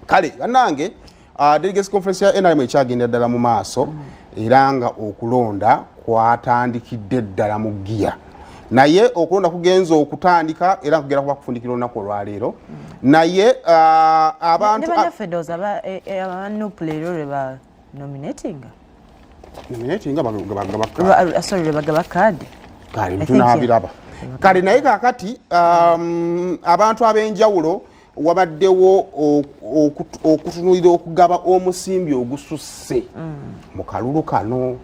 kale nange delegates conference ya NRM ekyagenda ddala mu maaso era nga okulonda kwatandikidde ddala mu giya naye okulonda kugenza okutandika era kugera kuba kufundikira olunaku olwaleero naye abantu nominating kale naye kakati abantu ab'enjawulo wabaddewo okutunulira okugaba omusimbi ogususse mu kalulu kano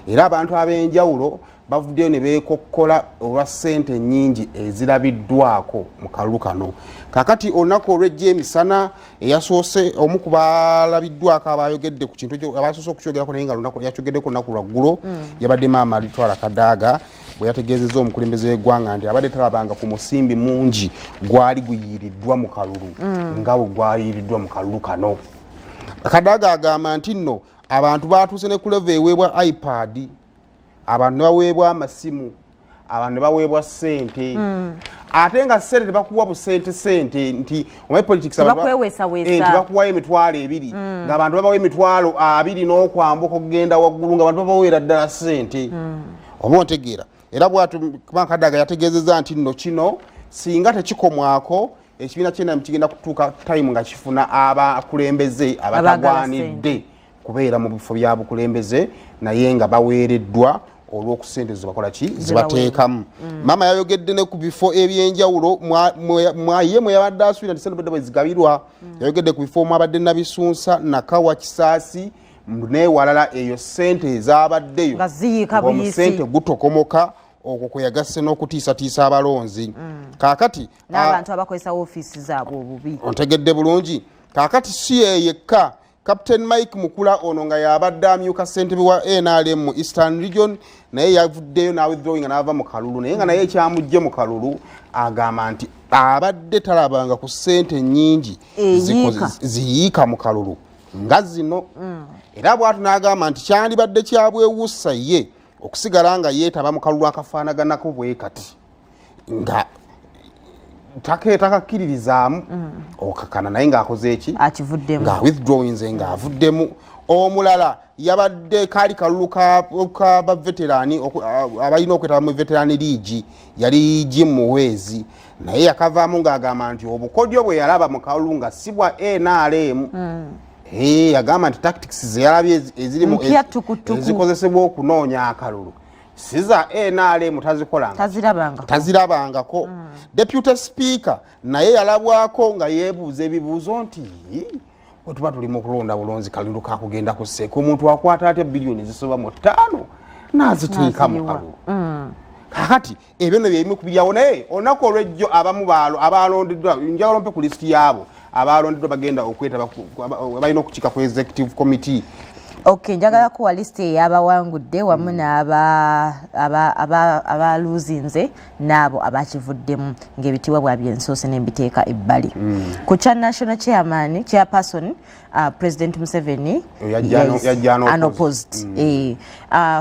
era abantu ab'enjawulo bavuddeyo ne beekokkola olwa ssente nnyingi ezirabiddwako mu kalulu kano kakati olunaku olw'ejja emisana eyasoose omu ku baalabiddwako abayogedde ku kintu abasoose okukyogerako naye nga yakyogedde ku lunaku lwaggulo yabadde maama Litwala Kadaga bwe yategeezezza omukulembeze w'eggwanga nti abadde talabanga ku musimbi mungi gwali guyiiriddwa mu kalulu nga bwe gwayiiriddwa mu kalulu kano. Kadaga agamba nti nno abantu baatuuse ne ku level eweebwa iPad, abantu ne baweebwa amasimu, abantu ne baweebwa ssente ate nga ssente tebakuwa busente nti omaye politics bakuwayo emitwalo 2 ng'abantu babawa emitwalo 2 n'okwambuka okugenda waggulu ng'abantu babaweera ddala ssente oba ontegeera. Era bw'atu Kadaga yategeezezza nti nno kino singa tekikomwako ekibiina ky'ennamu kigenda kutuuka time nga kifuna abakulembeze abatagwanidde kubeera mu bifo bya bukulembeze naye nga baweereddwa olw'okusente zibakola ki zibateekamu. Maama yayogedde ne ku bifo ebyenjawulo ye mwe yabadde asuubira nti sente bwe zigabirwa yayogedde ku bifo mwabadde Nabisunsa, Nakawa, Kisaasi neewalala eyo ssente ezabaddeyo omusente gutokomoka okwo kwe yagasse n'okutiisatiisa abalonzi. Kaakati n'abantu abakozesa woofiisi zaabwe obubi ontegedde bulungi. Kaakati si yekka Captain Mike Mukula ono nga yabadde amyuka ssentebe wa NRM mu Eastern Region naye yavuddeyo n'awithdrawing n'ava mu kalulu naye nga naye ekyamujje mu kalulu agamba nti abadde talabanga ku ssente nnyingi ziyiika mu kalulu nga zino era bw'atu n'agamba nti kyandibadde kyabwewussa ye okusigala nga yeetaba mu kalulu akafaanaganako bwe kati nga takakkiririzaamu okakana naye ng'akoze eki nga withdrawings ng'avuddemu. Omulala yabadde kaali kalulu ka baveterani abalina okwetaba mu veterani league yali Jim Muhwezi naye yakavaamu ng'agamba nti obukodyo bwe yalaba mu kalulu nga si bwa NRM yagamba nti tactics zeyalabye ezirimu ezikozesebwa okunoonya akalulu siza NRM tazirabangako. Deputy Speaker naye yalabwako nga yeebuuza ebibuuzo nti bwe tuba tuli mu kulonda bulonzi kalulu kakugenda kusseeko omuntu akwata atya bilioni zisoba mu 5 n'aziteeka mu kalulu. Kakati ebyo ne byebimu ku byawo naye olunaku olw'ejjo abamu abalondeddwa njawulo mpe ku lisiti yaabo abalondeddwa bagenda okwetaba balina okukiika ku executive committee. Okay, njagala kuwa list ey'abawangudde wamu n'abaluzinze n'abo abakivuddemu ng'ebitiibwa bwa byensoose n'embiteeka ebbali. Ku kya national chairperson President Museveni unopposed.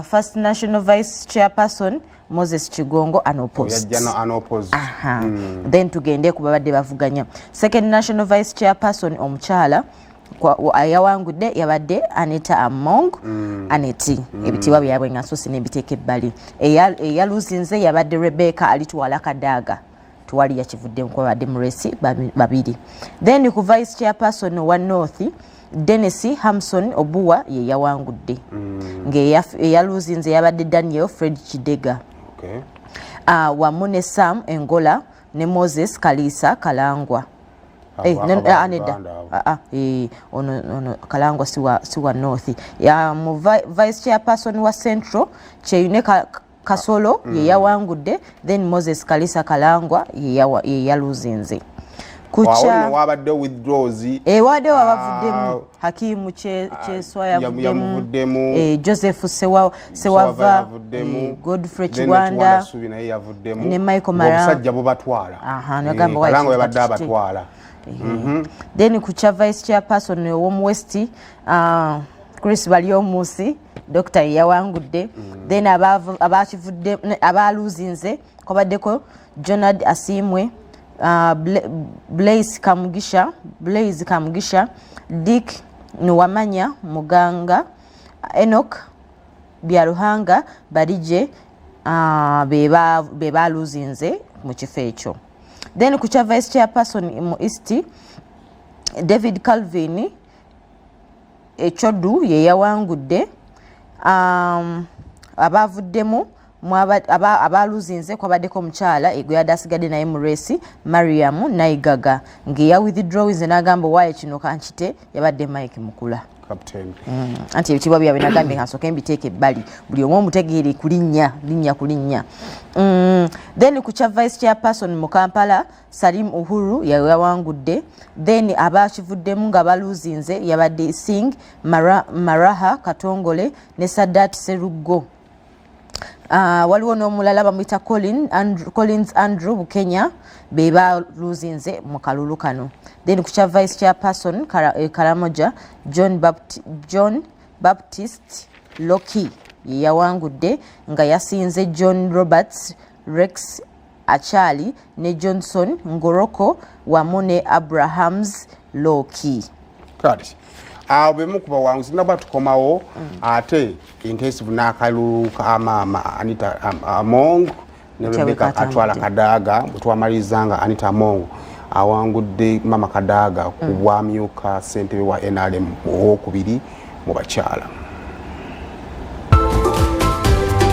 First national vice chairperson Moses Chigongo unopposed. Then tugende ku babadde bavuganya. Second national vice chairperson omukyala yawangudde yabadde Anita Among Aneti ebitiibwa byabwe nga nsoose n'embiteeka ebbali. Eyaluzinze yabadde Rebecca Alitwala Kadaga tuwali yakivuddemu kuba badde Muresi babiri. Then ku vice chairperson wa North Dennis Hamson Obuwa ye yawangudde ng'eyaluzinze yabadde Daniel Fred Kidega wamu ne Sam Engola ne Moses Kalisa Kalangwa. Ono Kalangwa siwa North mu vice chairperson wa Central Kyeyune Kasolo ye yawangudde then Moses Kalisa Kalangwa ye yaluzinze. Kucha wabadde withdraws wadde wabavuddemu Hakimu Kyeswa yavuddemu Joseph Sewava Godfrey Kiwanda ne Michael Mara omusajja bo batwala Kalangwa yabadde abatwala. Then kucha vice chairperson w'omu West Chris Balyomusi Dr. yawangudde. Then abakivudde abaluzinze kwabaddeko Jonad Asimwe Blaise Kamugisha, Dick Nuwamanya Muganga, Enoch Byaruhanga Barije beba luzinze mu kifo ekyo. Then ku kya vice chairperson mu East, David Calvin Echodu ye yawangudde. Abavuddemu abaluzinze kwabaddeko omukyala egwe yadasigadde naye mu race Mariam Naigaga ng'eya withdrawings n'agamba waayo kino kankite yabadde Mike Mukula captain anti ebitibwa byabwe nagambye kansooke mbiteeke ebbali buli omu omutegeere kulinnya then ku kya vice chairperson mu Kampala Salim Uhuru yawangudde. Then abakivuddemu nga baluzinze yabadde Singh Maraha Katongole ne Sadat Seruggo. Waliwo n'omulala bamuyita Collins Andrew Bukenya be baluzinze mu kalulu kano. Then ku kya vice chairperson Karamoja John Baptist Loki yawangudde nga yasinze John Roberts Rex Achali ne Johnson Ngoroko wamu ne Abrahams Loki. Kati bemu kuba wangu sinaba tukomawo ate intensive n'akalulu ka maama Anita Among ne Rebecca Atwala Kadaga butwamalizanga Anita Among awangudde mama Kadaga ku bwamyuka ssentebe wa NRM owokubiri mu bakyala.